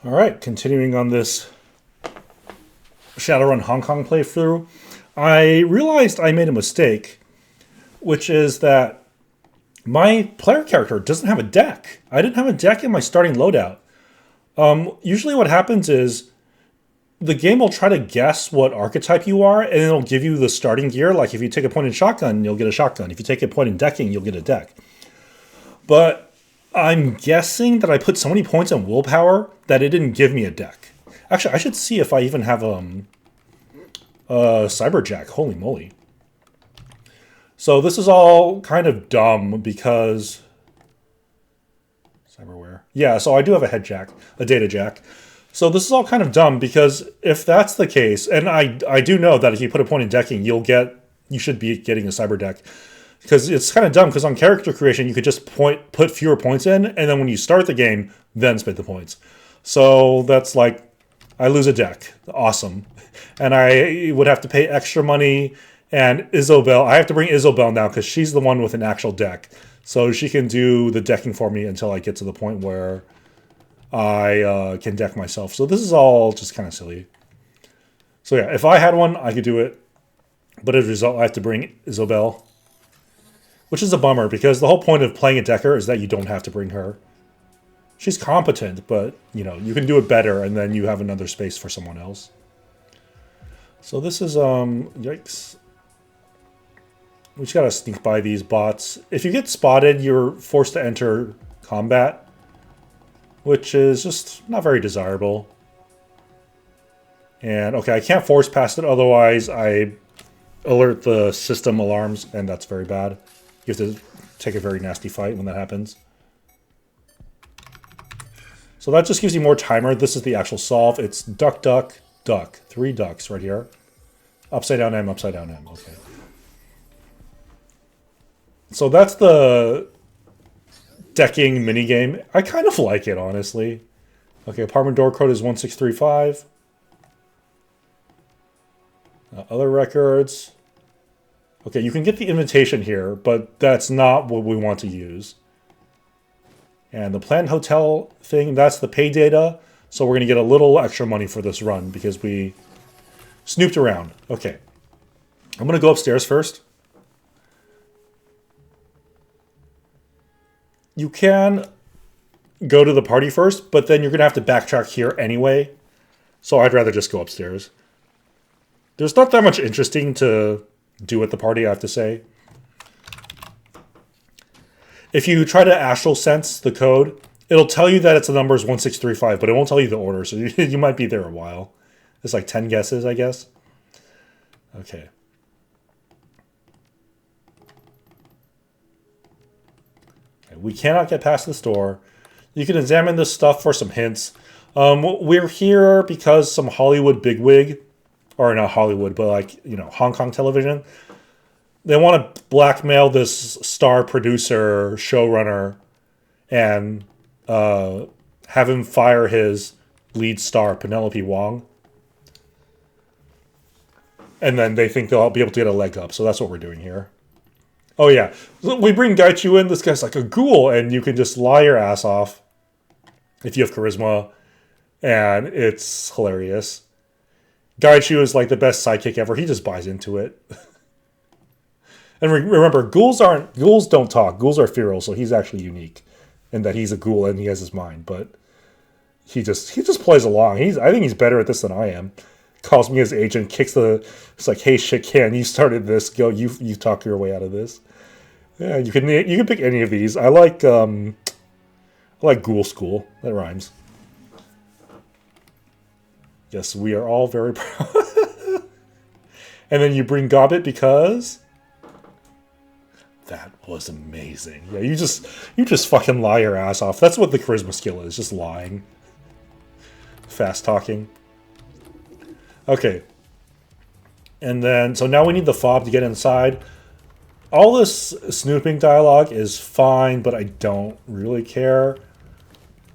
All right, continuing on this Shadowrun Hong Kong playthrough, I realized I made a mistake, which is that my player character doesn't have a deck. I didn't have a deck in my starting loadout. Usually what happens is the game will try to guess what archetype you are, and it'll give you the starting gear. Like if you take a point in shotgun, you'll get a shotgun. If you take a point in decking, you'll get a deck. But I'm guessing that I put so many points in willpower that it didn't give me a deck. Actually, I should see if I even have Cyberjack. Holy moly. So this is all kind of dumb because... Cyberware. Yeah, so I do have a head jack, a data jack. So this is all kind of dumb because if that's the case, and I do know that if you put a point in decking, you should be getting a cyber deck. Because it's kind of dumb, because on character creation, you could just put fewer points in, and then when you start the game, then split the points. So that's like, I lose a deck. Awesome. And I would have to pay extra money, and Isobel, I have to bring Isobel now, because she's the one with an actual deck. So she can do the decking for me until I get to the point where I can deck myself. So this is all just kind of silly. So yeah, if I had one, I could do it. But as a result, I have to bring Isobel. Which is a bummer, because the whole point of playing a decker is that you don't have to bring her. She's competent, but, you can do it better, and then you have another space for someone else. So this is, yikes. We just gotta sneak by these bots. If you get spotted, you're forced to enter combat, which is just not very desirable. And, okay, I can't force past it, otherwise I alert the system alarms, and that's very bad. You have to take a very nasty fight when that happens. So that just gives you more timer. This is the actual solve. It's duck, duck, duck. 3 ducks right here. Upside down M, upside down M. Okay. So that's the decking minigame. I kind of like it, honestly. Okay, apartment door code is 1635. Other records. Okay, you can get the invitation here, but that's not what we want to use. And the planned hotel thing, that's the pay data. So we're going to get a little extra money for this run because we snooped around. Okay. I'm going to go upstairs first. You can go to the party first, but then you're going to have to backtrack here anyway. So I'd rather just go upstairs. There's not that much interesting to do at the party, I have to say. If you try to astral sense the code, it'll tell you that it's the numbers 1635, but it won't tell you the order, so you might be there a while. It's like 10 guesses, I guess. Okay. We cannot get past this door. You can examine this stuff for some hints. We're here because some Hollywood bigwig, or not Hollywood, but like, Hong Kong television, they want to blackmail this star producer, showrunner, and have him fire his lead star, Penelope Wong. And then they think they'll be able to get a leg up, so that's what we're doing here. Oh yeah, we bring Gaichu in, this guy's like a ghoul, and you can just lie your ass off if you have charisma, and it's hilarious. Gaichu is like the best sidekick ever. He just buys into it. And remember, ghouls don't talk. Ghouls are feral, so he's actually unique in that he's a ghoul and he has his mind. But he just plays along. I think he's better at this than I am. Calls me his agent, it's like, hey shit, can you started this? Go, you talk your way out of this. Yeah, you can pick any of these. I like Ghoul School. That rhymes. Yes, we are all very proud. And then you bring Gobbet because... That was amazing. Yeah, you just fucking lie your ass off. That's what the charisma skill is, just lying. Fast talking. Okay. And then, so now we need the fob to get inside. All this snooping dialogue is fine, but I don't really care.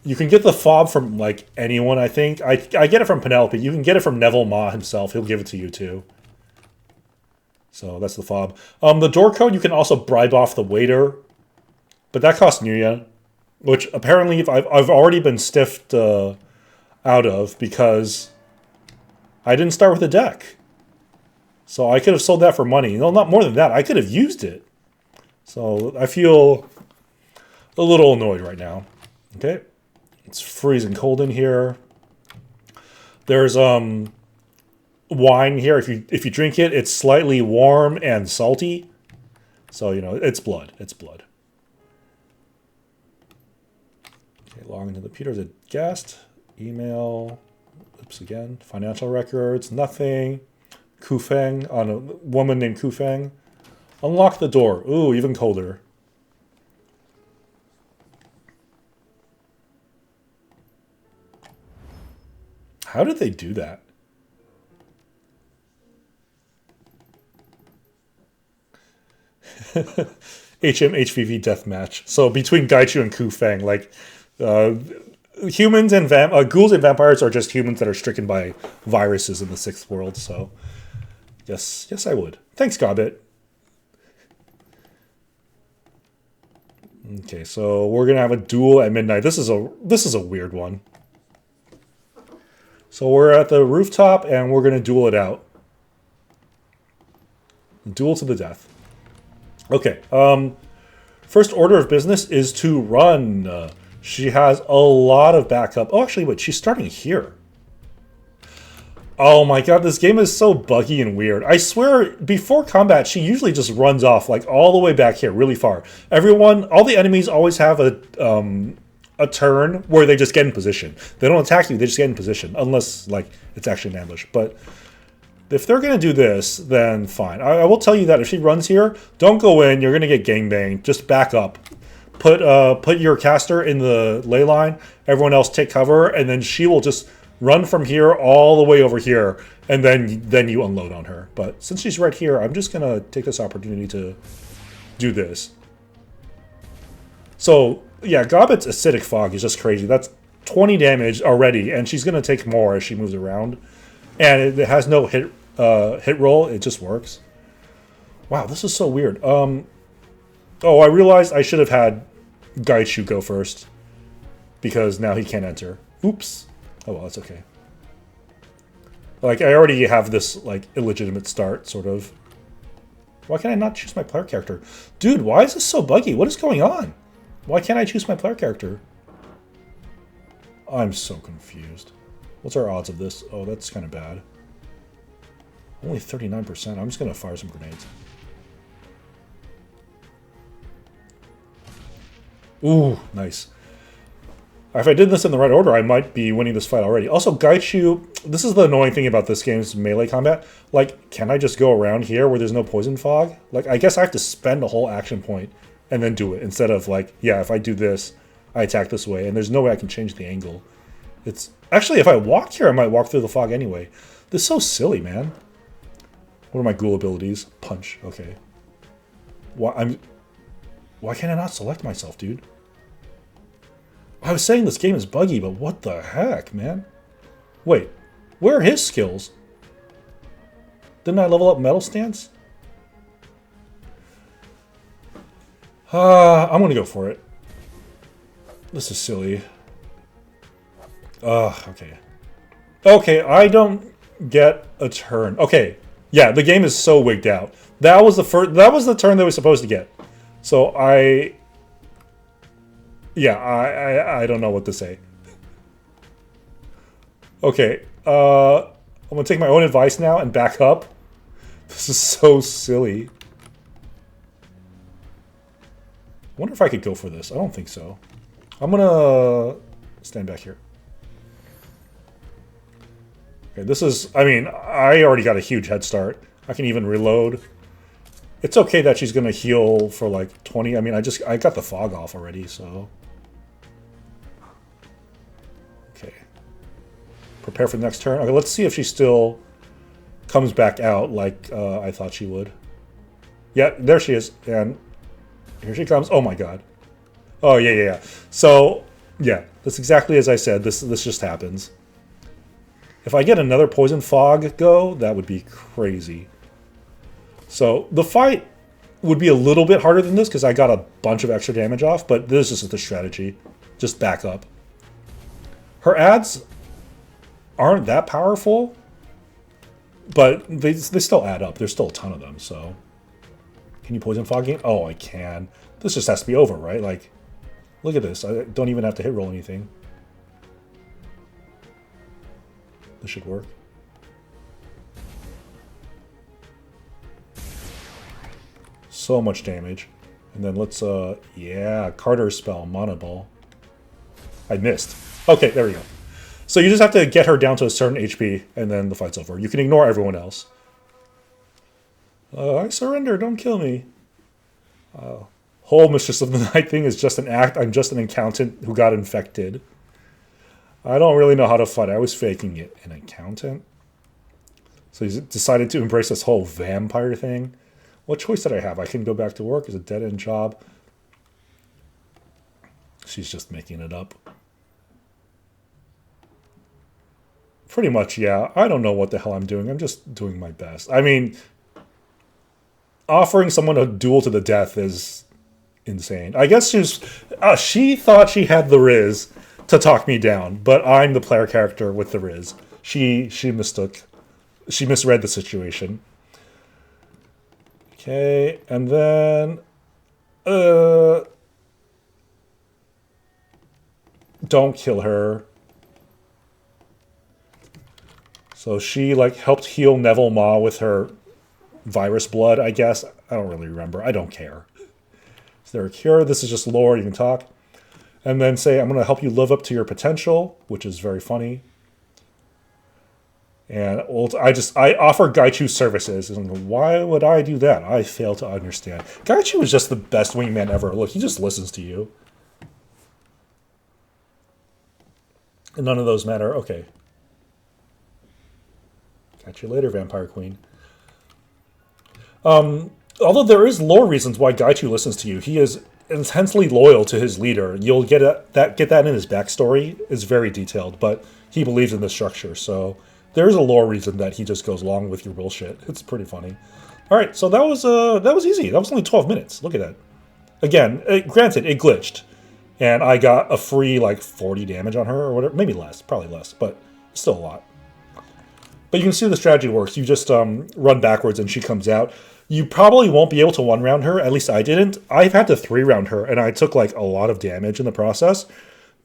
You can get the fob from, like, anyone, I think. I get it from Penelope. You can get it from Neville Ma himself. He'll give it to you, too. So, that's the fob. The door code, you can also bribe off the waiter. But that costs Nuya. Which, apparently, I've already been stiffed. I out of because I didn't start with a deck. So I could have sold that for money. No, not more than that. I could have used it. So I feel a little annoyed right now. Okay. It's freezing cold in here. There's wine here. If you drink it, it's slightly warm and salty. So, you know, it's blood. It's blood. Okay, log into the computer. Is it guest? Email. Oops, again. Financial records. Nothing. Kufeng. On a woman named Kufeng. Unlock the door. Ooh, even colder. How did they do that? HVV deathmatch. So between Gaichu and Kufeng, like humans and ghouls and vampires are just humans that are stricken by viruses in the sixth world. So yes, I would. Thanks, Gobbit. Okay, so we're gonna have a duel at midnight. This is a weird one. So we're at the rooftop and we're gonna duel it out. Duel to the death. Okay. First order of business is to run. She has a lot of backup. Oh, actually, wait. She's starting here. Oh my god, this game is so buggy and weird. I swear, before combat, she usually just runs off, like, all the way back here, really far. All the enemies always have a turn where they just get in position. They don't attack you, they just get in position. Unless, like, it's actually an ambush. But if they're going to do this, then fine. I will tell you that if she runs here, don't go in, you're going to get gangbanged. Just back up. Put your caster in the ley line, everyone else take cover, and then she will just run from here all the way over here, and then you unload on her. But since she's right here, I'm just going to take this opportunity to do this. So, yeah, Gobbit's Acidic Fog is just crazy. That's 20 damage already, and she's going to take more as she moves around. And it has no hit roll, it just works. Wow, this is so weird. Oh, I realized I should have had Gaichu go first, because now he can't enter. Oops. Oh well, that's okay. Like, I already have this, like, illegitimate start, sort of. Why can't I not choose my player character? Dude, why is this so buggy? What is going on? Why can't I choose my player character? I'm so confused. What's our odds of this? Oh, that's kind of bad. Only 39%. I'm just going to fire some grenades. Ooh, nice. If I did this in the right order, I might be winning this fight already. Also, Gaichu, this is the annoying thing about this game's melee combat. Like, can I just go around here where there's no poison fog? Like, I guess I have to spend a whole action point and then do it. Instead of, like, yeah, if I do this, I attack this way. And there's no way I can change the angle. It's actually, if I walked here, I might walk through the fog anyway. This is so silly, man. What are my ghoul abilities? Punch. Okay. Why can't I not select myself, dude? I was saying this game is buggy, but what the heck, man? Wait, where are his skills? Didn't I level up Metal Stance? I'm gonna go for it. This is silly. Okay. Okay, I don't get a turn. Okay, yeah, the game is so wigged out. That was the turn that was supposed to get. So yeah, I don't know what to say. Okay, I'm gonna take my own advice now and back up. This is so silly. I wonder if I could go for this. I don't think so. I'm gonna stand back here. Okay, this is, I mean, I already got a huge head start. I can even reload. It's okay that she's gonna heal for like 20. I mean, I got the fog off already, so. Okay. Prepare for the next turn. Okay, let's see if she still comes back out like I thought she would. Yeah, there she is. And here she comes. Oh my god. Oh, yeah. So, yeah, that's exactly as I said. This just happens. If I get another poison fog go, that would be crazy. So, the fight would be a little bit harder than this because I got a bunch of extra damage off, but this is the strategy. Just back up. Her ads aren't that powerful, but they still add up. There's still a ton of them, so... Can you poison fogging? Oh, I can. This just has to be over, right? Like, look at this. I don't even have to hit roll anything. This should work. So much damage. And then let's, yeah, Carter's spell, Mana Ball. I missed. Okay, there we go. So you just have to get her down to a certain HP, and then the fight's over. You can ignore everyone else. I surrender, don't kill me. Whole Mistress of the Night thing is just an act. I'm just an accountant who got infected. I don't really know how to fight. I was faking it. An accountant? So he's decided to embrace this whole vampire thing. What choice did I have? I can go back to work. It's a dead-end job. She's just making it up. Pretty much, yeah. I don't know what the hell I'm doing. I'm just doing my best. I mean, offering someone a duel to the death is insane. I guess she thought she had the Riz to talk me down, but I'm the player character with the Riz. She misread the situation. Okay, and then don't kill her. So she like helped heal Neville Maw with her virus blood, I guess. I don't really remember. I don't care. Is there a cure? This is just lore. You can talk. And then say, I'm going to help you live up to your potential, which is very funny. And I offer Gaichu services. And why would I do that? I fail to understand. Gaichu is just the best wingman ever. Look, he just listens to you. And none of those matter. Okay. Catch you later, Vampire Queen. Although there is lore reasons why Gaichu listens to you. He is intensely loyal to his leader. You'll get that in his backstory. It's very detailed, but he believes in the structure, so there's a lore reason that he just goes along with your bullshit. It's pretty funny. All right, so that was easy. That was only 12 minutes. Look at that. Again, granted, it glitched, and I got a free like 40 damage on her or whatever. Maybe less, probably less, but still a lot. But you can see the strategy works. You just run backwards and she comes out. You probably won't be able to one-round her. At least I didn't. I've had to 3-round her, and I took like a lot of damage in the process.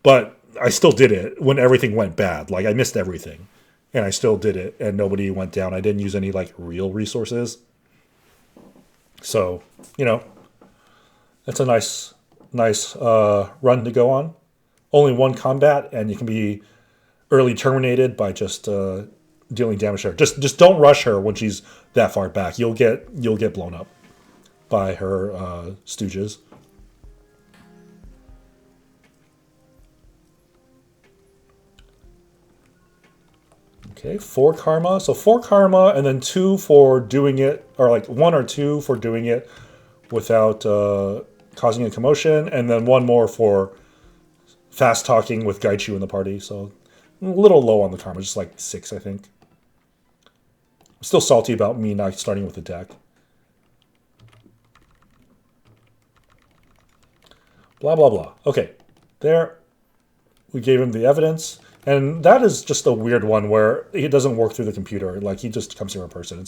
But I still did it when everything went bad. Like I missed everything. And I still did it, and nobody went down. I didn't use any like real resources. So, you know, that's a nice run to go on. Only one combat, and you can be early terminated by just... dealing damage to her. Just don't rush her when she's that far back. You'll get blown up by her stooges. Okay, 4 karma. So 4 karma and then 2 for doing it, or like 1 or 2 for doing it without causing a commotion, and then 1 more for fast talking with Gaichu in the party. So a little low on the karma, just like 6, I think. I'm still salty about me not starting with the deck. Blah, blah, blah. Okay, there. We gave him the evidence. And that is just a weird one where it doesn't work through the computer. Like, he just comes here in person.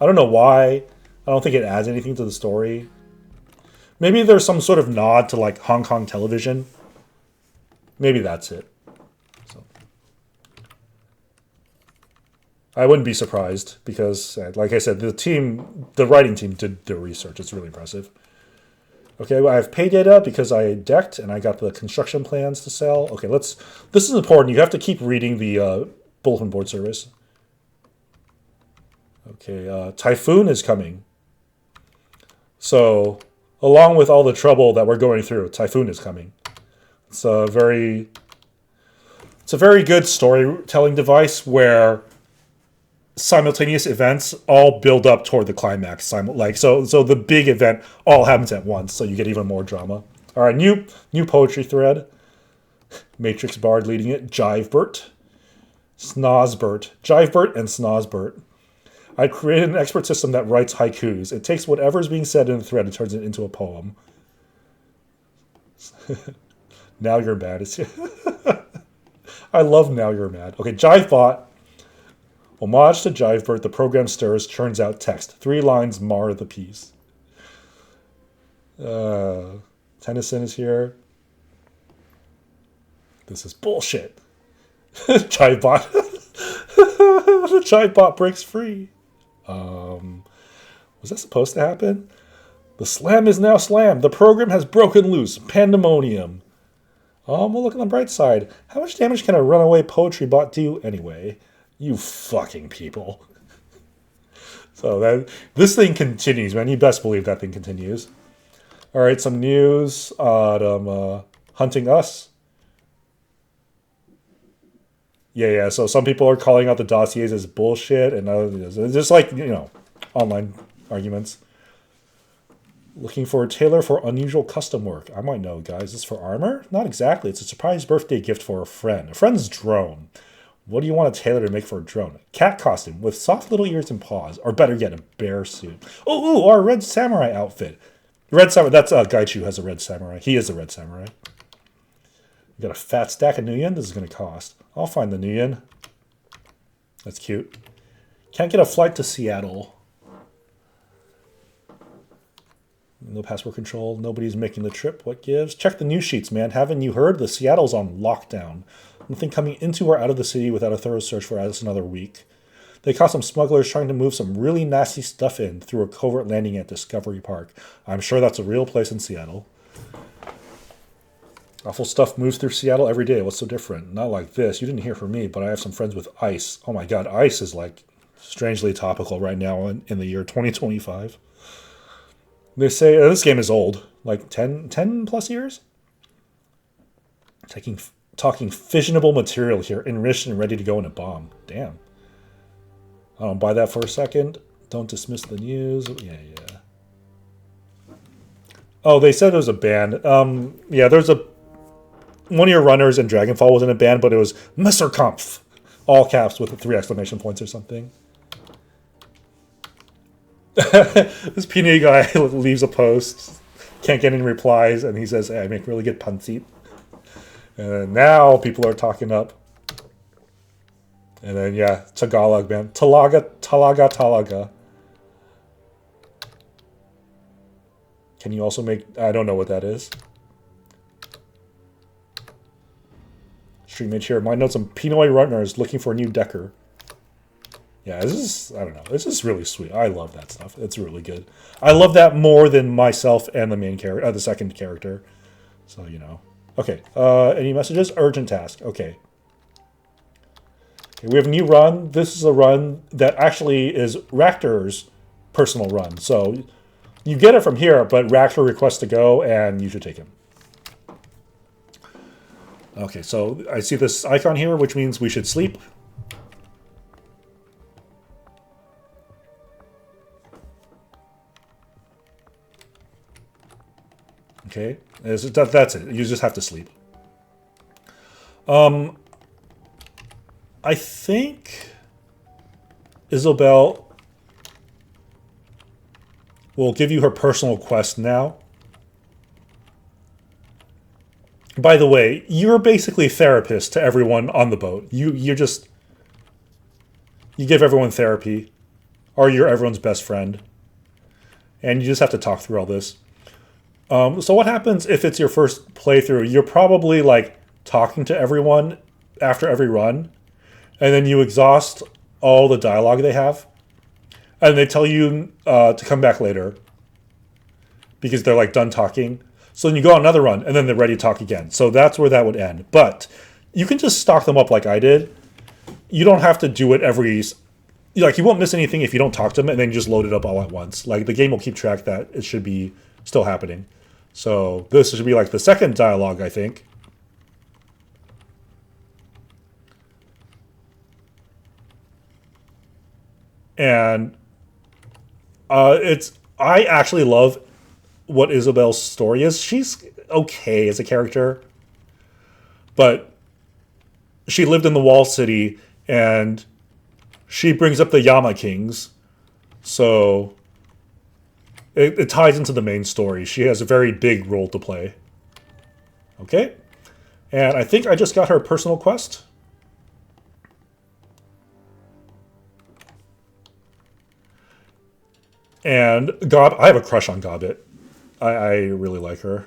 I don't know why. I don't think it adds anything to the story. Maybe there's some sort of nod to, like, Hong Kong television. Maybe that's it. I wouldn't be surprised because, like I said, the writing team did their research. It's really impressive. Okay, well, I have pay data because I decked and I got the construction plans to sell. Okay, this is important. You have to keep reading the bulletin board service. Okay, Typhoon is coming. So, along with all the trouble that we're going through, Typhoon is coming. It's a very good storytelling device where simultaneous events all build up toward the climax. So the big event all happens at once, so you get even more drama. All right, new poetry thread. Matrix Bard leading it. Jivebert, Snozbert, Jivebert, and Snozbert. I created an expert system that writes haikus. It takes whatever's being said in the thread and turns it into a poem. Now you're bad. I love Now You're Mad. Okay, Jivebot. Homage to Jivebert, the program stirs, churns out text. 3 lines mar the piece. Tennyson is here. This is bullshit. Jivebot. The Jivebot breaks free. Was that supposed to happen? The slam is now slammed. The program has broken loose. Pandemonium. We'll look on the bright side. How much damage can a runaway poetry bot do anyway? You fucking people. So this thing continues, man. You best believe that thing continues. All right, some news on Hunting Us. Yeah. So some people are calling out the dossiers as bullshit, and others, just like, online arguments. Looking for a tailor for unusual custom work. I might know, guys. Is this for armor? Not exactly. It's a surprise birthday gift for a friend. A friend's drone. What do you want a tailor to make for a drone? Cat costume with soft little ears and paws. Or better yet, a bear suit. Oh, our red samurai outfit. Red samurai. That's Gaichu has a red samurai. He is a red samurai. We got a fat stack of Nuyen. This is going to cost. I'll find the Nuyen. That's cute. Can't get a flight to Seattle. No password control. Nobody's making the trip. What gives? Check the news sheets, man. Haven't you heard? The Seattle's on lockdown. Nothing coming into or out of the city without a thorough search for at least another week. They caught some smugglers trying to move some really nasty stuff in through a covert landing at Discovery Park. I'm sure that's a real place in Seattle. Awful stuff moves through Seattle every day. What's so different? Not like this. You didn't hear from me, but I have some friends with ice. Oh my god, ice is like strangely topical right now in the year 2025. They say this game is old, like 10 plus years. Talking fissionable material here, enriched and ready to go in a bomb. Damn. I don't buy that for a second. Don't dismiss the news. Yeah. Oh, they said it was a band. Yeah, there's one of your runners in Dragonfall was in a band, but it was Messerkampf. All caps with 3 exclamation points or something. This PNA guy leaves a post, can't get any replies, and he says, hey, I make really good pancit. And now people are talking up. And then, yeah, Tagalog, man. Talaga. Can you also make... I don't know what that is. Stream here. My notes on Pinoy runners looking for a new decker. Yeah, this is, I don't know. This is really sweet. I love that stuff. It's really good. I love that more than myself and the main character, the second character. So, Okay. Any messages? Urgent task. Okay. We have a new run. This is a run that actually is Ractor's personal run. So you get it from here, but Ractor requests to go, and you should take him. Okay, so I see this icon here, which means we should sleep. Okay, that's it. You just have to sleep. I think Isabel will give you her personal quest now. By the way, you're basically therapist to everyone on the boat. You give everyone therapy, or you're everyone's best friend, and you just have to talk through all this. So what happens if it's your first playthrough? You're probably like talking to everyone after every run, and then you exhaust all the dialogue they have, and they tell you to come back later because they're like done talking. So then you go on another run, and then they're ready to talk again. So that's where that would end. But you can just stock them up like I did. You don't have to do it every... Like, you won't miss anything if you don't talk to them, and then you just load it up all at once. Like, the game will keep track that it should be still happening. So this should be like the second dialogue, I think. And I actually love what Isabel's story is. She's okay as a character, but she lived in the Wall City, and she brings up the Yama Kings, so it ties into the main story. She has a very big role to play. Okay, and I think I just got her personal quest. And I have a crush on Gobbit. I really like her.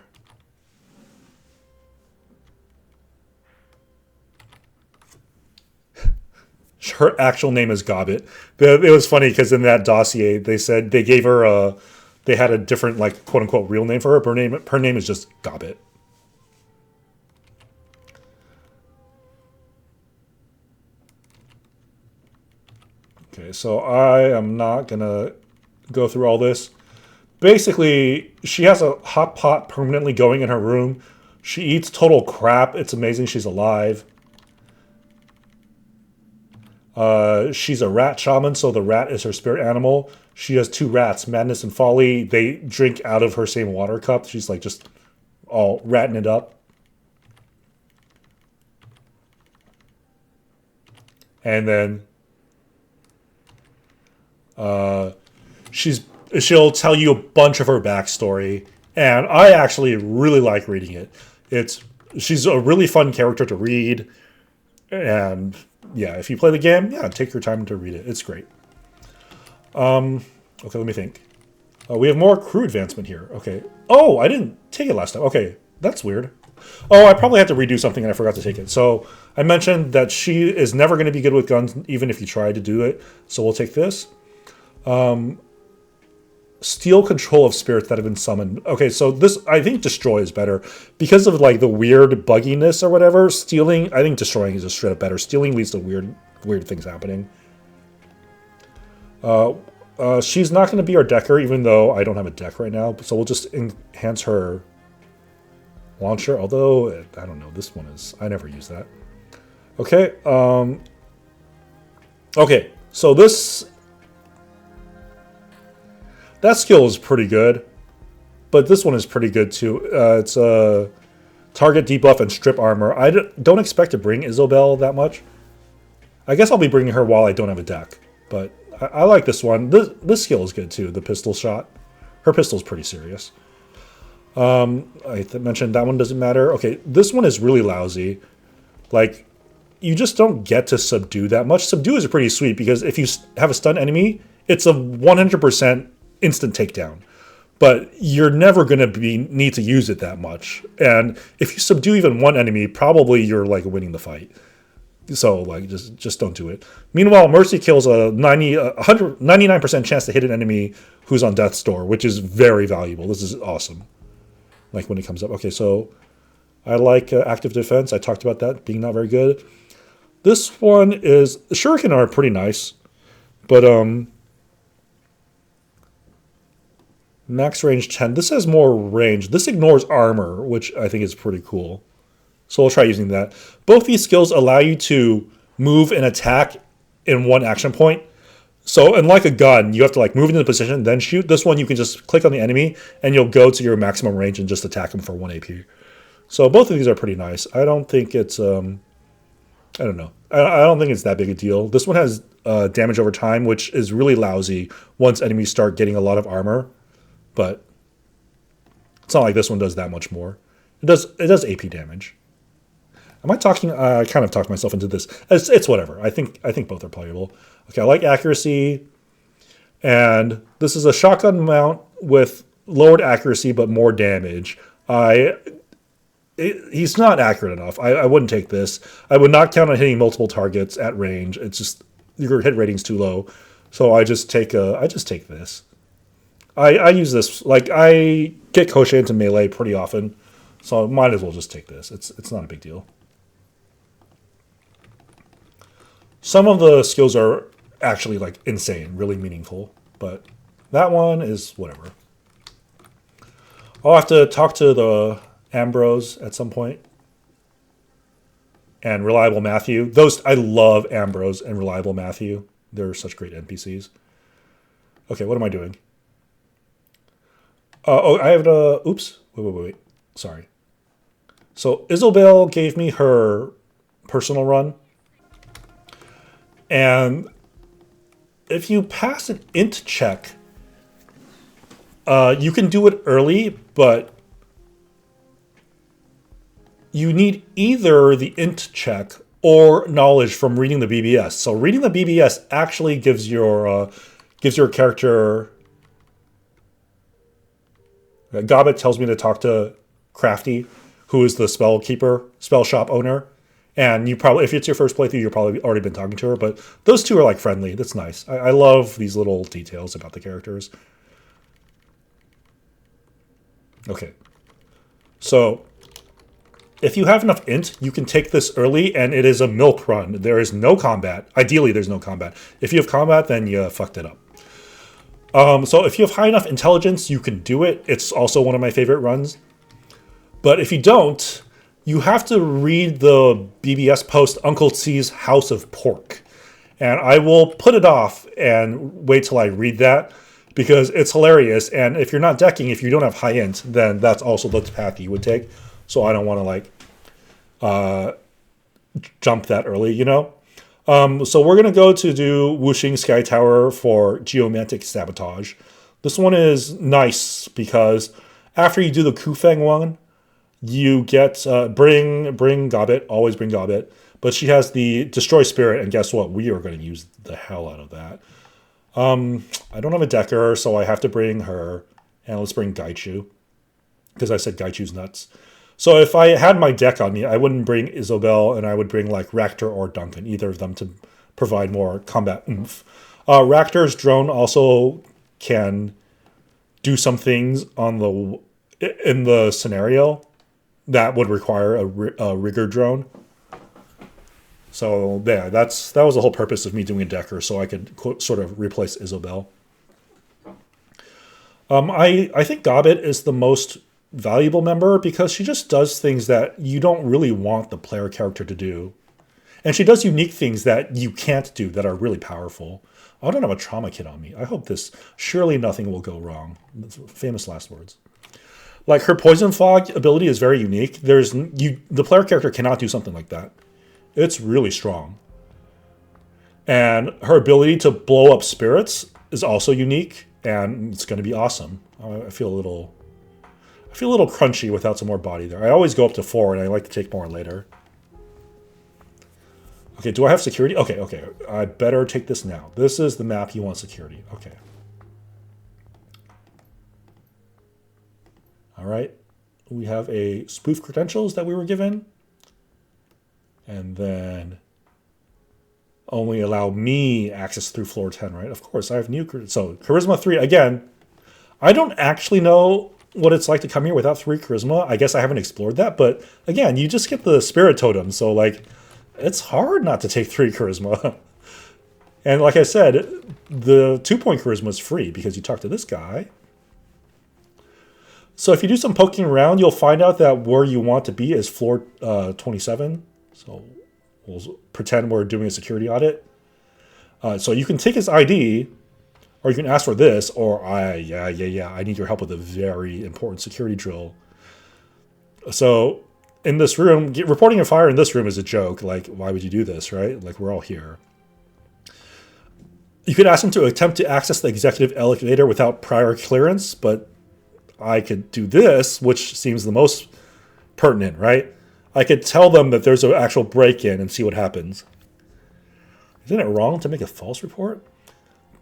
Her actual name is Gobbit. It was funny because in that dossier they said they gave her a, they had a different like quote unquote real name for her. Her name is just Gobbit. Okay, so I am not gonna go through all this. Basically, she has a hot pot permanently going in her room. She eats total crap. It's amazing she's alive. She's a rat shaman, so the rat is her spirit animal. She has 2 rats, Madness and Folly. They drink out of her same water cup. She's like just all ratting it up. And then she'll tell you a bunch of her backstory, and I actually really like reading it. She's a really fun character to read, and yeah, if you play the game, yeah, take your time to read it. It's great. Okay, let me think. We have more crew advancement here. Okay. Oh, I didn't take it last time. Okay, that's weird. Oh, I probably had to redo something and I forgot to take it. So I mentioned that she is never going to be good with guns, even if you try to do it. So we'll take this. Steal control of spirits that have been summoned. Okay, so this, I think destroy is better. Because of like the weird bugginess or whatever, stealing, I think destroying is just straight up better. Stealing leads to weird things happening. She's not going to be our decker, even though I don't have a deck right now. So we'll just enhance her launcher. Although, I don't know, this one is, I never use that. Okay, okay, so that skill is pretty good, but this one is pretty good too. It's a target debuff and strip armor. I don't expect to bring Isobel that much. I guess I'll be bringing her while I don't have a deck, but I like this one. This skill is good too, the pistol shot. Her pistol's pretty serious. I mentioned that one doesn't matter. Okay, this one is really lousy. Like, you just don't get to subdue that much. Subdue is pretty sweet because if you have a stun enemy, it's a 100% instant takedown. But you're never going to need to use it that much. And if you subdue even one enemy, probably you're like winning the fight. So like just don't do it. Meanwhile, Mercy kills a 99% chance to hit an enemy who's on death's door, which is very valuable. This is awesome. Like when it comes up. Okay, so I like active defense. I talked about that being not very good. This one is, the shuriken are pretty nice, but max range 10. This has more range. This ignores armor, which I think is pretty cool. So we'll try using that. Both these skills allow you to move and attack in one action point. So unlike a gun, you have to like move into the position, then shoot. This one, you can just click on the enemy, and you'll go to your maximum range and just attack them for 1 AP. So both of these are pretty nice. I don't think it's, I don't know. I don't think it's that big a deal. This one has damage over time, which is really lousy once enemies start getting a lot of armor. But it's not like this one does that much more. It does AP damage. Am I talking? I kind of talked myself into this. It's whatever. I think both are playable. Okay, I like accuracy, and this is a shotgun mount with lowered accuracy but more damage. He's not accurate enough. I wouldn't take this. I would not count on hitting multiple targets at range. It's just your hit rating's too low. So I just take this. I use this, like, I get Koshe into melee pretty often, so I might as well just take this. It's not a big deal. Some of the skills are actually, like, insane, really meaningful, but that one is whatever. I'll have to talk to the Ambrose at some point. And Reliable Matthew. I love Ambrose and Reliable Matthew. They're such great NPCs. Okay, what am I doing? I have to... Oops. Wait. Sorry. So Isobel gave me her personal run. And if you pass an int check, you can do it early, but you need either the int check or knowledge from reading the BBS. So reading the BBS actually gives your character Gobbet tells me to talk to Crafty, who is the spell shop owner. And you probably, if it's your first playthrough, you've probably already been talking to her. But those two are like friendly. That's nice. I love these little details about the characters. Okay. So if you have enough int, you can take this early, and it is a milk run. There is no combat. Ideally, there's no combat. If you have combat, then you fucked it up. So if you have high enough intelligence, you can do it. It's also one of my favorite runs. But if you don't, you have to read the BBS post Uncle C's House of Pork. And I will put it off and wait till I read that because it's hilarious. And if you're not decking, if you don't have high int, then that's also the path you would take. So I don't want to like jump that early, you know? So we're going to go to do Wuxing Sky Tower for Geomantic Sabotage. This one is nice because after you do the Kufeng one, you get bring Gobbet, always bring Gobbet, but she has the Destroy Spirit, and guess what? We are going to use the hell out of that. I don't have a decker, so I have to bring her, and let's bring Gaichu, because I said Gaichu's nuts. So if I had my deck on me, I wouldn't bring Isobel, and I would bring like Raktor or Duncan, either of them to provide more combat oomph. Raktor's drone also can do some things on in the scenario that would require a rigger drone. So yeah, that was the whole purpose of me doing a decker, so I could sort of replace Isobel. I think Gobbet is the most valuable member because she just does things that you don't really want the player character to do. And she does unique things that you can't do that are really powerful. I don't have a trauma kit on me. I hope surely nothing will go wrong. That's famous last words. Like her Poison Fog ability is very unique. The player character cannot do something like that. It's really strong. And her ability to blow up spirits is also unique, and it's going to be awesome. I feel a little crunchy without some more body there. I always go up to 4, and I like to take more later. Okay, do I have security? Okay. I better take this now. This is the map you want security. Okay. All right. We have a spoof credentials that we were given. And then only allow me access through floor 10, right? Of course, I have new... So, Charisma 3, again, I don't actually know what it's like to come here without 3 Charisma. I guess I haven't explored that, but again, you just get the Spirit Totem, so, like, it's hard not to take 3 Charisma. And like I said, the 2-point Charisma is free because you talk to this guy. So if you do some poking around, you'll find out that where you want to be is floor 27. So we'll pretend we're doing a security audit. So you can take his ID, or you can ask for this, or I need your help with a very important security drill. So in this room, reporting a fire in this room is a joke. Like, why would you do this, right? Like, we're all here. You could ask him to attempt to access the executive elevator without prior clearance, but I could do this, which seems the most pertinent, right? I could tell them that there's an actual break-in and see what happens. Isn't it wrong to make a false report?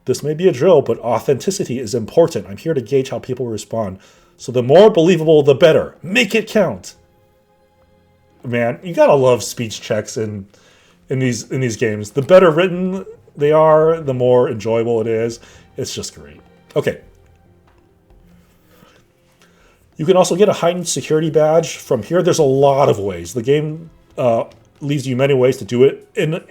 This may be a drill, but authenticity is important. I'm here to gauge how people respond. So the more believable, the better. Make it count. Man, you gotta love speech checks in these games. The better written they are, the more enjoyable it is. It's just great. Okay. You can also get a heightened security badge from here. There's a lot of ways. The game leaves you many ways to do it. And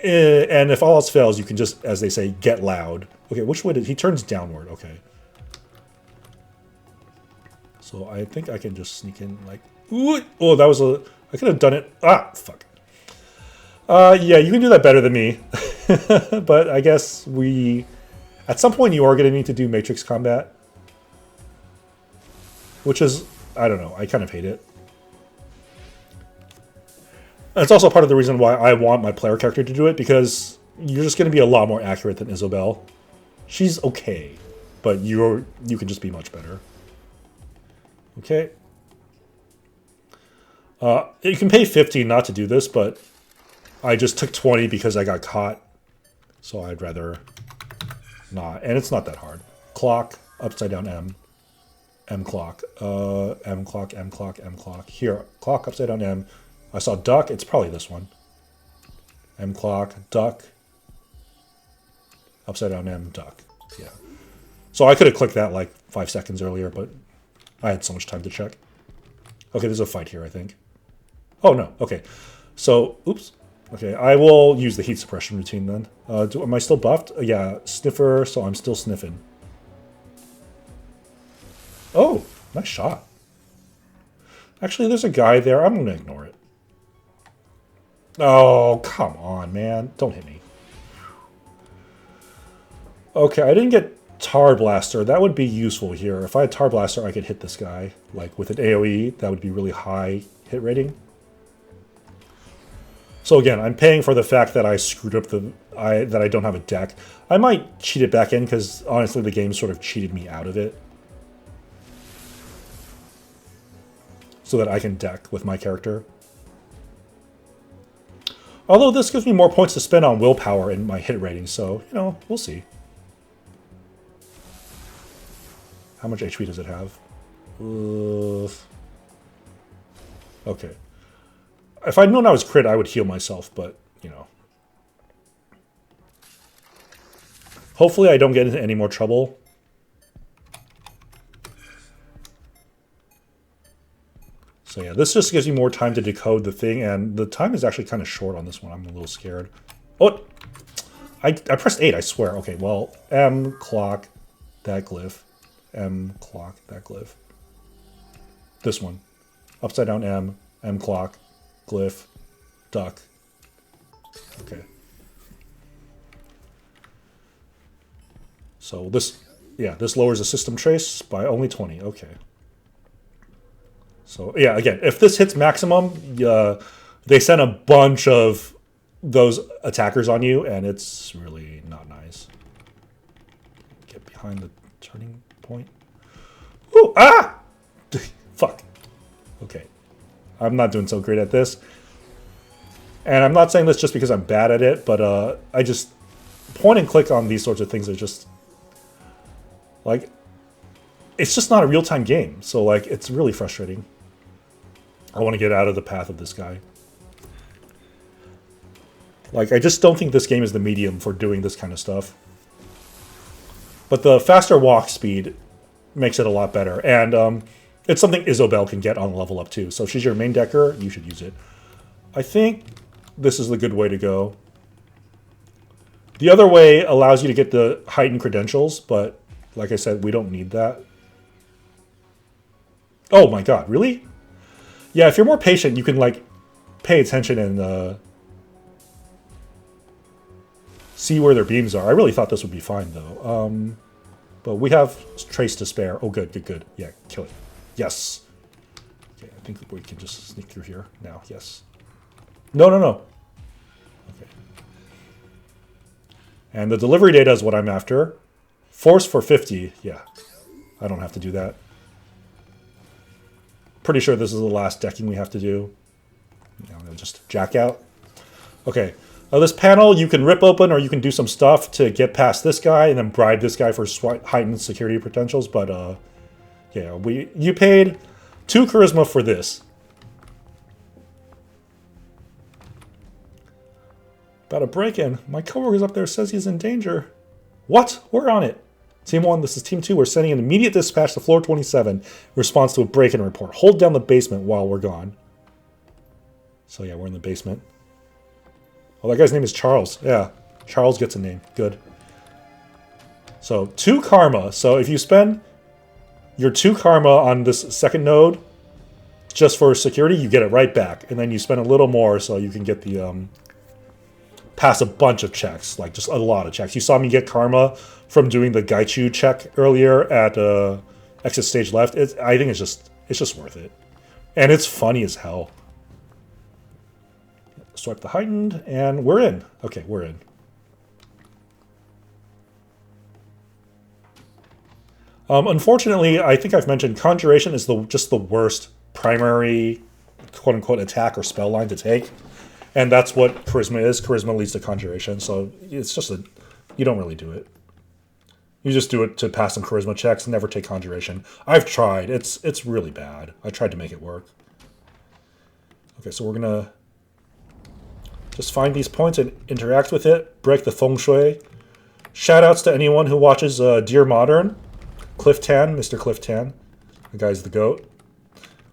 if all else fails, you can just, as they say, get loud. Okay, which way did he turns downward? Okay. So I think I can just sneak in like, ooh, oh, that was I could have done it. Ah, fuck. Yeah, you can do that better than me. But I guess at some point you are going to need to do Matrix combat. Which is, I don't know, I kind of hate it. And it's also part of the reason why I want my player character to do it, because you're just going to be a lot more accurate than Isobel. She's okay, but you can just be much better. Okay. You can pay 50 not to do this, but I just took 20 because I got caught. So I'd rather not. And it's not that hard. Clock, upside down M. M clock. M clock, M clock, M clock. Here, clock upside down M. I saw duck. It's probably this one. M clock, duck. Upside down M, duck. Yeah. So I could have clicked that like 5 seconds earlier, but I had so much time to check. Okay, there's a fight here, I think. Oh, no. Okay. So, oops. Okay, I will use the heat suppression routine then. Am I still buffed? Yeah, sniffer, so I'm still sniffing. Oh, nice shot. Actually, there's a guy there. I'm going to ignore it. Oh, come on, man. Don't hit me. Okay, I didn't get Tar Blaster. That would be useful here. If I had Tar Blaster, I could hit this guy. Like, with an AoE, that would be really high hit rating. So again, I'm paying for the fact that I screwed up that I don't have a deck. I might cheat it back in, because honestly, the game sort of cheated me out of it. So that I can deck with my character. Although this gives me more points to spend on willpower in my hit rating, so, you know, we'll see. How much HP does it have? Okay. If I'd known I was crit, I would heal myself, but, you know. Hopefully I don't get into any more trouble. So yeah, this just gives you more time to decode the thing, and the time is actually kind of short on this one. I'm a little scared. Oh! I pressed 8, I swear. Okay, well, M, clock, that glyph. M, clock, that glyph. This one. Upside down M, M, clock, glyph, duck. Okay. So this, yeah, this lowers the system trace by only 20. Okay. So yeah, again, if this hits maximum, they send a bunch of those attackers on you, and it's really not nice. Get behind the turning point. Ooh, ah! Fuck. Okay. I'm not doing so great at this. And I'm not saying this just because I'm bad at it, but I just... Point and click on these sorts of things are just... Like... It's just not a real-time game, so like, it's really frustrating. I want to get out of the path of this guy. Like, I just don't think this game is the medium for doing this kind of stuff. But the faster walk speed makes it a lot better. And it's something Isobel can get on level up too. So if she's your main decker, you should use it. I think this is the good way to go. The other way allows you to get the heightened credentials, but like I said, we don't need that. Oh my god, really? Yeah, if you're more patient, you can, like, pay attention and see where their beams are. I really thought this would be fine, though. But we have trace to spare. Oh, good, good, good. Yeah, kill it. Yes. Okay, I think we can just sneak through here now. Yes. No, no, no. Okay. And the delivery data is what I'm after. Force for 50. Yeah. I don't have to do that. Pretty sure this is the last decking we have to do. I'm going to just jack out. Okay. This panel you can rip open, or you can do some stuff to get past this guy and then bribe this guy for heightened security potentials. But yeah, you paid 2 charisma for this. About a break-in. My coworker's up there says he's in danger. What? We're on it. Team 1, this is Team 2. We're sending an immediate dispatch to floor 27 in response to a break-in report. Hold down the basement while we're gone. So yeah, we're in the basement. Oh, that guy's name is Charles. Yeah, Charles gets a name. Good. So 2 karma. So if you spend your 2 karma on this second node just for security, you get it right back. And then you spend a little more so you can get the... pass a bunch of checks, like just a lot of checks. You saw me get karma from doing the Gaichu check earlier at exit stage left. I think it's just worth it, and it's funny as hell. Swipe the heightened, and we're in. Okay, we're in. Unfortunately, I think I've mentioned Conjuration is just the worst primary quote-unquote attack or spell line to take. And that's what Charisma is. Charisma leads to Conjuration, so it's just you don't really do it. You just do it to pass some charisma checks and never take conjuration. I've tried. It's really bad. I tried to make it work. Okay, so we're going to just find these points and interact with it. Break the feng shui. Shoutouts to anyone who watches Dear Modern. Cliff Tan, Mr. Cliff Tan. The guy's the GOAT.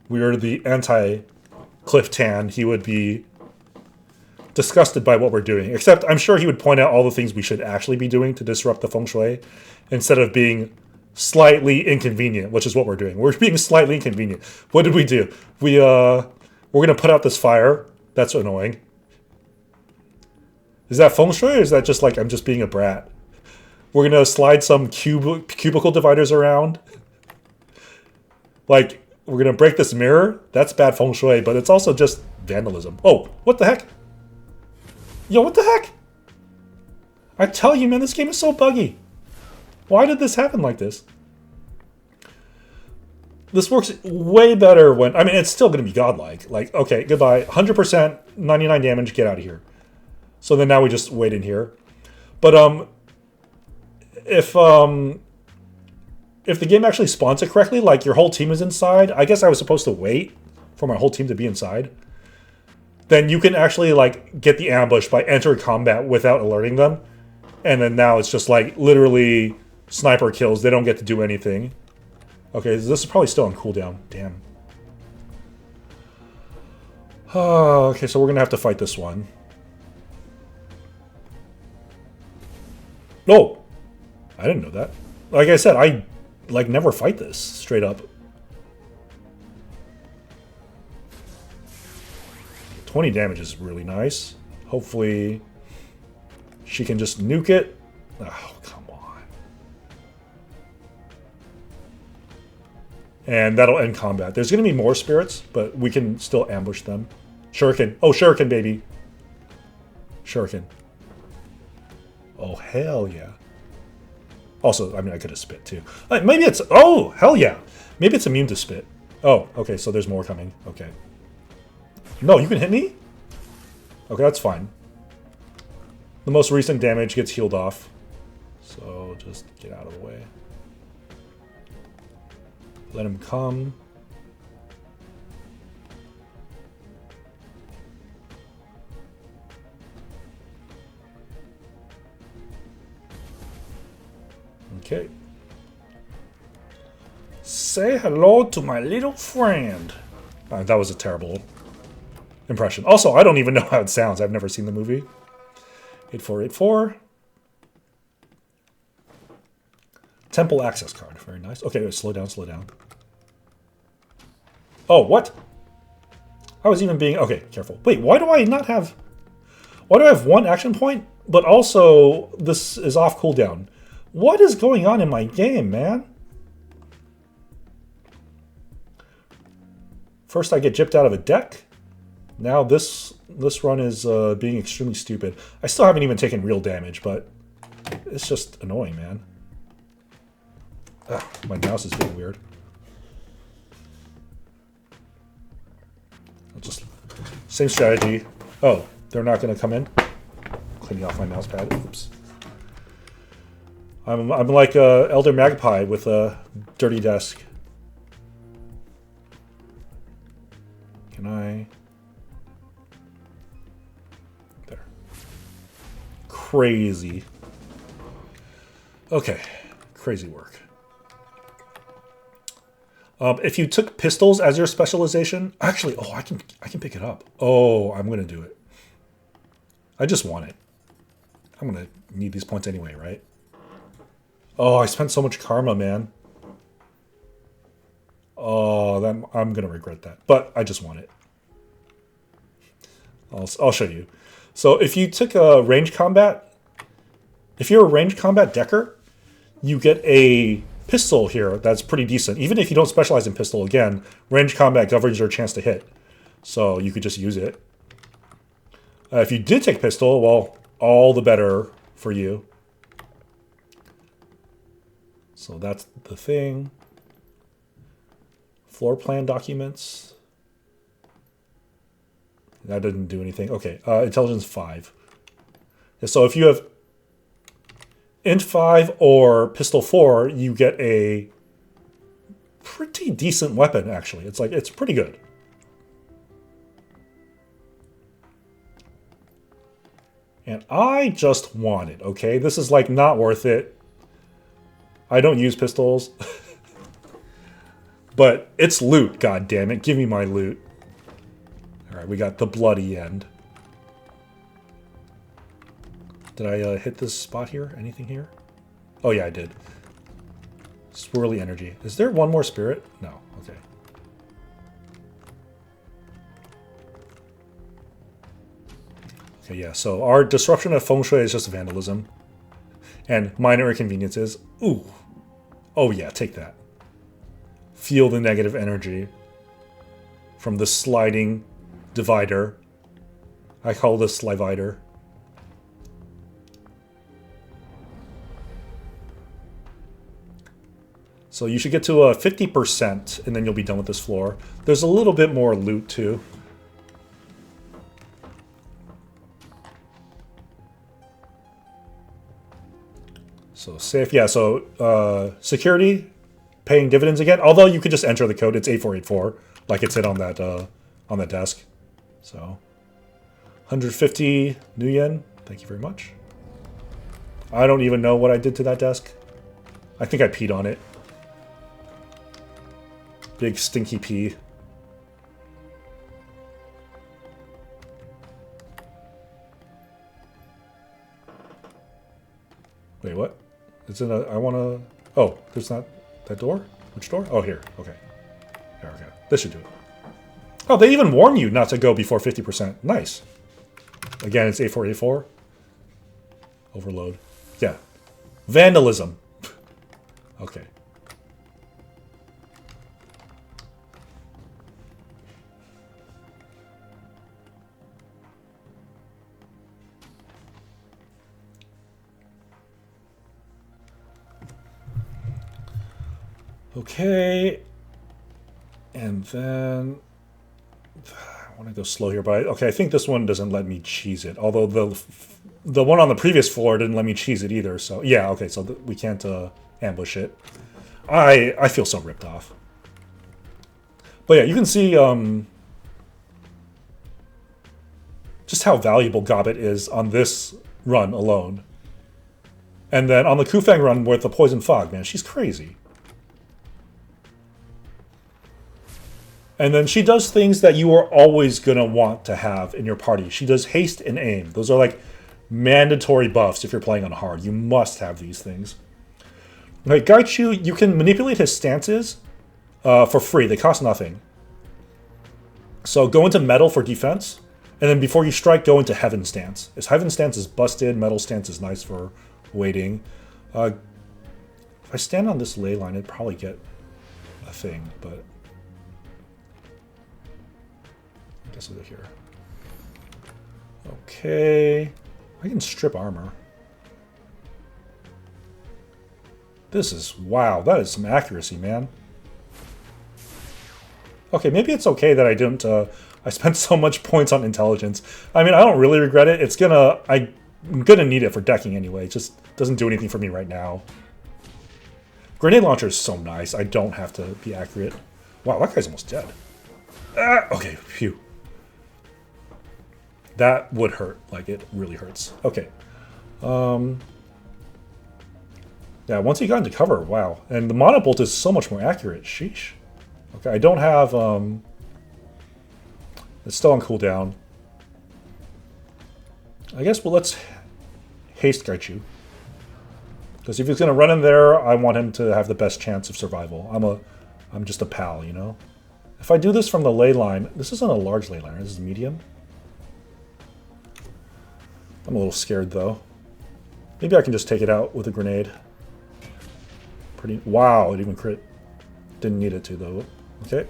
We are the anti-Cliff Tan. He would be disgusted by what we're doing. Except I'm sure he would point out all the things we should actually be doing to disrupt the feng shui instead of being slightly inconvenient, which is what we're doing. We're being slightly inconvenient. What did we do? We're going to put out this fire. That's annoying. Is that feng shui or is that just like I'm just being a brat? We're going to slide some cubicle dividers around. Like, we're going to break this mirror. That's bad feng shui, but it's also just vandalism. Oh, what the heck? Yo, what the heck? I tell you, man, this game is so buggy. Why did this happen like this? This works way better when... I mean, it's still going to be godlike. Like, okay, goodbye. 100%, 99 damage, get out of here. So then now we just wait in here. But, if the game actually spawns it correctly, like your whole team is inside, I guess I was supposed to wait for my whole team to be inside. Then you can actually, like, get the ambush by entering combat without alerting them. And then now it's just, like, literally sniper kills. They don't get to do anything. Okay, this is probably still on cooldown. Damn. Oh, okay, so we're going to have to fight this one. Oh! I didn't know that. Like I said, I, like, never fight this, straight up. 20 damage is really nice. Hopefully she can just nuke it. Oh, come on. And that'll end combat. There's going to be more spirits, but we can still ambush them. Shuriken. Oh, Shuriken, baby. Shuriken. Oh, hell yeah. Also, I mean, I could have spit, too. Maybe it's... Oh, hell yeah. Maybe it's immune to spit. Oh, okay, so there's more coming. Okay. No, you can hit me? Okay, that's fine. The most recent damage gets healed off. So, just get out of the way. Let him come. Okay. Say hello to my little friend. That was a terrible impression. Also, I don't even know how it sounds. I've never seen the movie. 8484. Temple access card. Very nice. Okay, wait, slow down, slow down. Oh, what? I was even being... Okay, careful. Wait, why do I not have... Why do I have one action point, but also this is off cooldown? What is going on in my game, man? First I get gypped out of a deck. Now this run is being extremely stupid. I still haven't even taken real damage, but it's just annoying, man. Ugh, my mouse is being weird. I'll just... Same strategy. Oh, they're not going to come in? Cleaning off my mouse pad. Oops. I'm like a Elder Magpie with a dirty desk. Can I... There. Crazy. Okay. Crazy work. If you took pistols as your specialization... Actually, oh, I can pick it up. Oh, I'm going to do it. I just want it. I'm going to need these points anyway, right? Oh, I spent so much karma, man. Oh, I'm going to regret that. But I just want it. I'll show you. So if you took a range combat, if you're a range combat decker, you get a pistol here that's pretty decent. Even if you don't specialize in pistol, again, range combat governs your chance to hit. So you could just use it. If you did take pistol, well, all the better for you. So that's the thing. Floor plan documents. That didn't do anything. Okay, intelligence 5. So if you have Int 5 or Pistol 4, you get a pretty decent weapon, actually. It's pretty good. And I just want it, okay? This is like not worth it. I don't use pistols. But it's loot, god damn it. Give me my loot. Alright, we got the bloody end. Did I hit this spot here? Anything here? Oh yeah, I did. Swirly energy. Is there one more spirit? No. Okay. Okay, yeah, so our disruption of feng shui is just vandalism. And minor inconveniences. Ooh. Oh yeah, take that. Feel the negative energy from the sliding divider. I call this slivider. So you should get to 50% and then you'll be done with this floor. There's a little bit more loot too. So safe, yeah, so security, paying dividends again. Although you could just enter the code, it's 8484, like it said on that desk. So 150 new yen, thank you very much. I don't even know what I did to that desk. I think I peed on it. Big stinky pee. Wait, what? It's in a... I want to... Oh, there's not... That door? Which door? Oh, here. Okay. There we go. This should do it. Oh, they even warn you not to go before 50%. Nice. Again, it's 8484. Overload. Yeah. Vandalism. Okay. Okay, and then I want to go slow here, but okay, I think this one doesn't let me cheese it. Although the one on the previous floor didn't let me cheese it either. So yeah, okay, so we can't ambush it. I feel so ripped off. But yeah, you can see just how valuable Gobbet is on this run alone. And then on the Kufang run with the Poison Fog, man, she's crazy. And then she does things that you are always going to want to have in your party. She does haste and aim. Those are like mandatory buffs if you're playing on hard. You must have these things. Like Gaichu, you can manipulate his stances for free. They cost nothing. So go into metal for defense. And then before you strike, go into heaven stance. His heaven stance is busted. Metal stance is nice for waiting. If I stand on this ley line, I'd probably get a thing, but... I guess I'll go here. Okay. I can strip armor. This is... Wow, that is some accuracy, man. Okay, maybe it's okay that I didn't... I spent so much points on intelligence. I mean, I don't really regret it. It's gonna... I'm gonna need it for decking anyway. It just doesn't do anything for me right now. Grenade launcher is so nice. I don't have to be accurate. Wow, that guy's almost dead. Ah, okay, phew. That would hurt. Like, it really hurts. Okay. Yeah, once he got into cover, wow. And the monobolt is so much more accurate. Sheesh. Okay, I don't have... It's still on cooldown. I guess, well, let's haste Gaichu. Because if he's going to run in there, I want him to have the best chance of survival. I'm just a pal, you know? If I do this from the ley line... This isn't a large ley line, this is medium. I'm a little scared, though. Maybe I can just take it out with a grenade. Pretty... Wow, it even crit. Didn't need it to, though. Okay.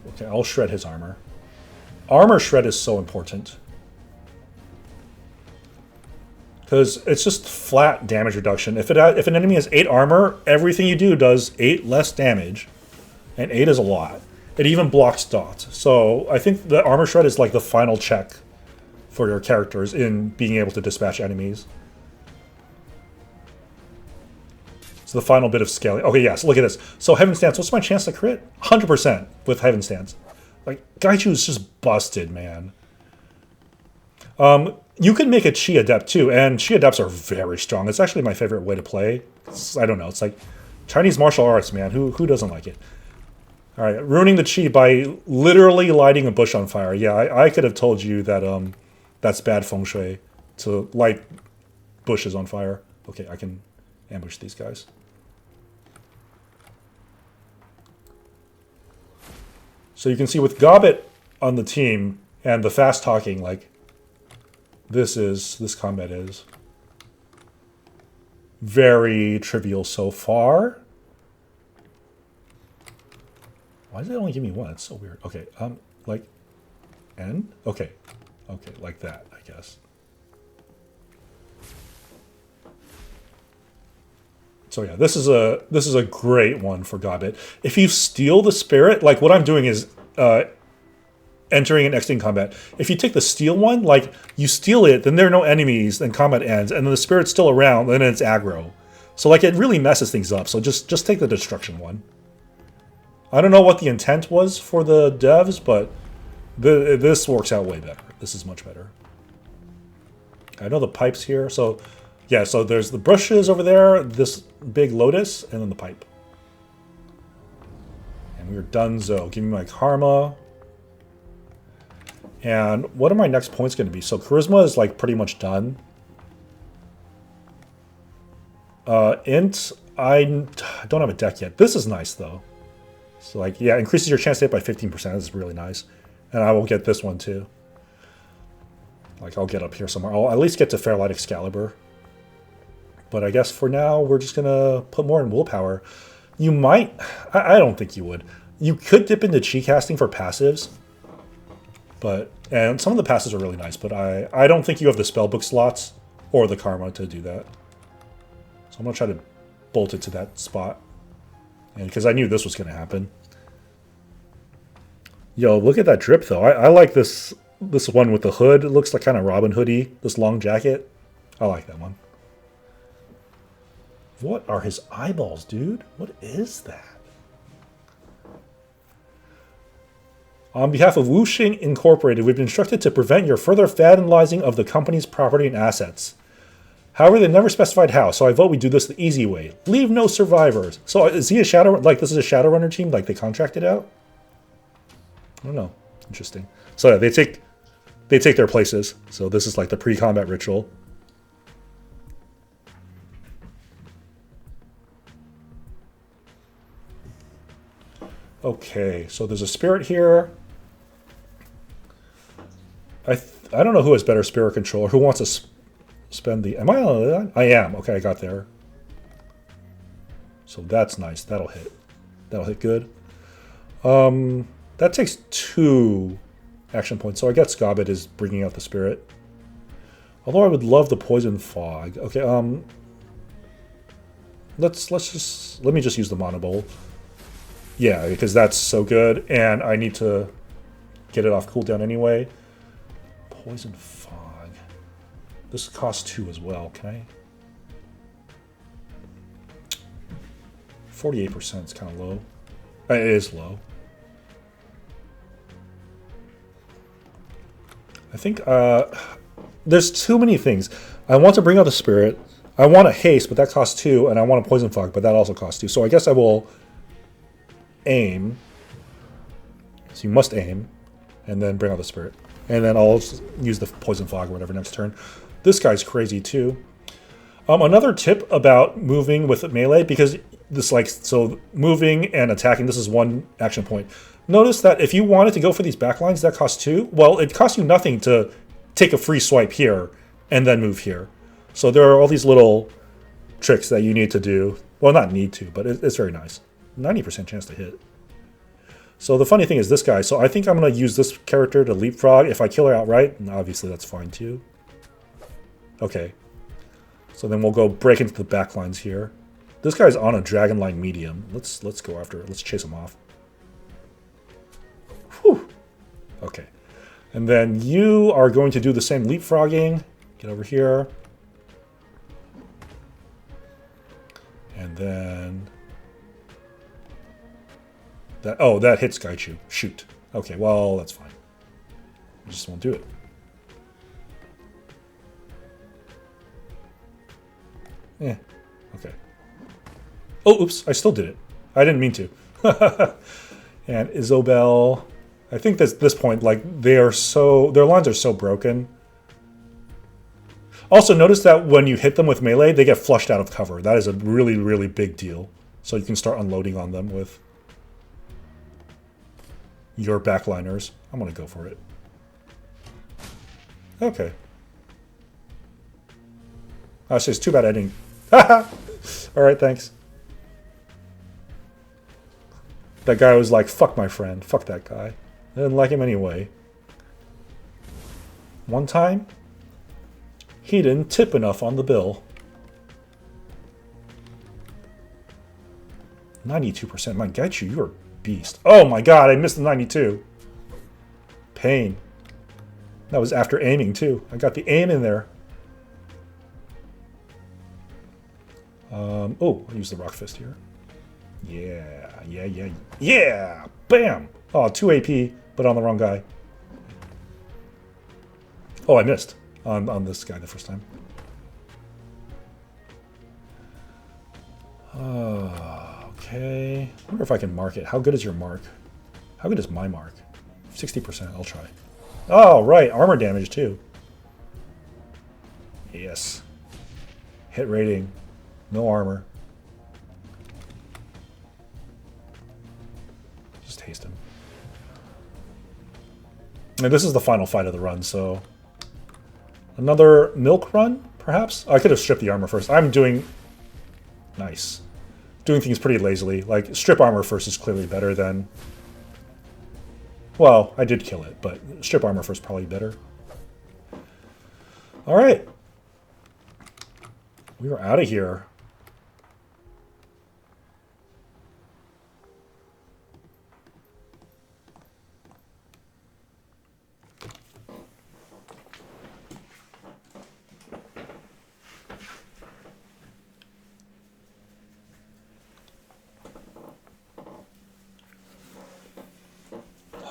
Okay, I'll shred his armor. Armor shred is so important. Because it's just flat damage reduction. If an enemy has 8 armor, everything you do does 8 less damage. And 8 is a lot. It even blocks dots. So I think the armor shred is like the final check for your characters in being able to dispatch enemies. So the final bit of scaling. Okay, yes, look at this. So Heaven Stance, what's my chance to crit? 100% with Heaven Stance. Like, Gaiju is just busted, man. You can make a Chi Adept too, and Chi Adepts are very strong. It's actually my favorite way to play. I don't know, it's like Chinese martial arts, man. Who doesn't like it? Alright, ruining the Chi by literally lighting a bush on fire. Yeah, I could have told you that that's bad feng shui to light bushes on fire. Okay, I can ambush these guys. So you can see with Gobbet on the team and the fast talking, like this combat is very trivial so far. Why does it only give me one? It's so weird. Okay, like N? Okay. Okay, like that, I guess. So yeah, this is a great one for Gobbet. If you steal the spirit, like what I'm doing is entering and exiting combat. If you take the steal one, like you steal it, then there are no enemies, then combat ends, and then the spirit's still around, and then it's aggro. So like it really messes things up. So just take the destruction one. I don't know what the intent was for the devs, but this works out way better. This is much better. I know the pipe's here, so yeah, so there's the bushes over there, this big lotus, and then the pipe. And we're donezo. Give me my karma. And what are my next points going to be? So charisma is like pretty much done. Int, I don't have a deck yet. This is nice though. So like, yeah, increases your chance to hit by 15%. This is really nice. And I will get this one too. Like I'll get up here somewhere. I'll at least get to Fairlight Excalibur. But I guess for now, we're just going to put more in willpower. You might... I don't think you would. You could dip into chi casting for passives. But... And some of the passives are really nice, but I don't think you have the spellbook slots or the karma to do that. So I'm going to try to bolt it to that spot. And because I knew this was going to happen. Yo, look at that drip, though. I like this one with the hood. It looks like kind of Robin Hoodie. This long jacket. I like that one. What are his eyeballs, dude? What is that? On behalf of Wuxing Incorporated, we've been instructed to prevent your further vandalizing of the company's property and assets. However, they never specified how, so I vote we do this the easy way. Leave no survivors. So is he a Shadowrunner? Like, this is a Shadowrunner team? Like, they contracted out? I don't know. Interesting. So yeah, they take their places. So this is like the pre-combat ritual. Okay, so there's a spirit here. I don't know who has better spirit control or who wants to spend the... Am I on that? I am. Okay, I got there. So that's nice. That'll hit. That'll hit good. That takes 2 action points. So I guess Gobbet is bringing out the spirit. Although I would love the poison fog. Okay, let me just use the Mono Bowl. Yeah, because that's so good, and I need to get it off cooldown anyway. Poison fog. This costs 2 as well. Can I? 48% is kind of low. It is low. I think there's too many things. I want to bring out the spirit. I want a haste, but that costs 2, and I want a poison fog, but that also costs 2. So I guess I will aim. So you must aim, and then bring out the spirit. And then I'll use the poison fog or whatever next turn. This guy's crazy too. Another tip about moving with melee, because this so moving and attacking, this is 1 action point. Notice that if you wanted to go for these backlines, that costs 2. Well, it costs you nothing to take a free swipe here and then move here. So there are all these little tricks that you need to do. Well, not need to, but it's very nice. 90% chance to hit. So the funny thing is this guy. So I think I'm going to use this character to leapfrog. If I kill her outright, and obviously that's fine too. Okay. So then we'll go break into the backlines here. This guy's on a dragon line medium. Let's go after it. Let's chase him off. Whew. Okay. And then you are going to do the same leapfrogging. Get over here. And then... that, oh, that hits Gaichu. Shoot. Okay, well, that's fine. I just won't do it. Okay. Oh, oops, I still did it. I didn't mean to. And Isobel, I think at this point, like, their lines are so broken. Also, notice that when you hit them with melee, they get flushed out of cover. That is a really, really big deal. So you can start unloading on them with your backliners. I'm gonna go for it. Okay. Actually, it's too bad I didn't. Alright, thanks. That guy was like, fuck my friend. Fuck that guy. I didn't like him anyway. One time, he didn't tip enough on the bill. 92%. Man, get you. You're a beast. Oh my god, I missed the 92. Pain. That was after aiming, too. I got the aim in there. Oh, I'll use the Rock Fist here. Yeah! Bam! Oh, 2 AP, but on the wrong guy. Oh, I missed on this guy the first time. Okay. I wonder if I can mark it. How good is your mark? How good is my mark? 60%. I'll try. Oh, right. Armor damage, too. Yes. Hit rating. No armor. Just haste him. And this is the final fight of the run, so... another milk run, perhaps? I could have stripped the armor first. I'm doing... nice. Doing things pretty lazily. Like, strip armor first is clearly better than... well, I did kill it, but strip armor first is probably better. Alright. We are out of here.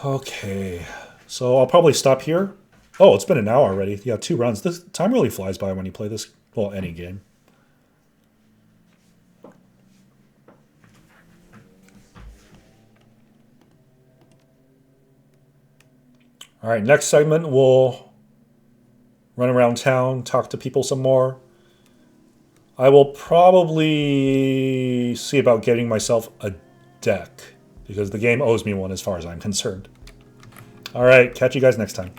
Okay, so I'll probably stop here. Oh, it's been an hour already. Yeah, 2 runs. This time really flies by when you play this. Well, any game. All right, next segment we'll run around town, talk to people some more. I will probably see about getting myself a deck, because the game owes me one as far as I'm concerned. All right, catch you guys next time.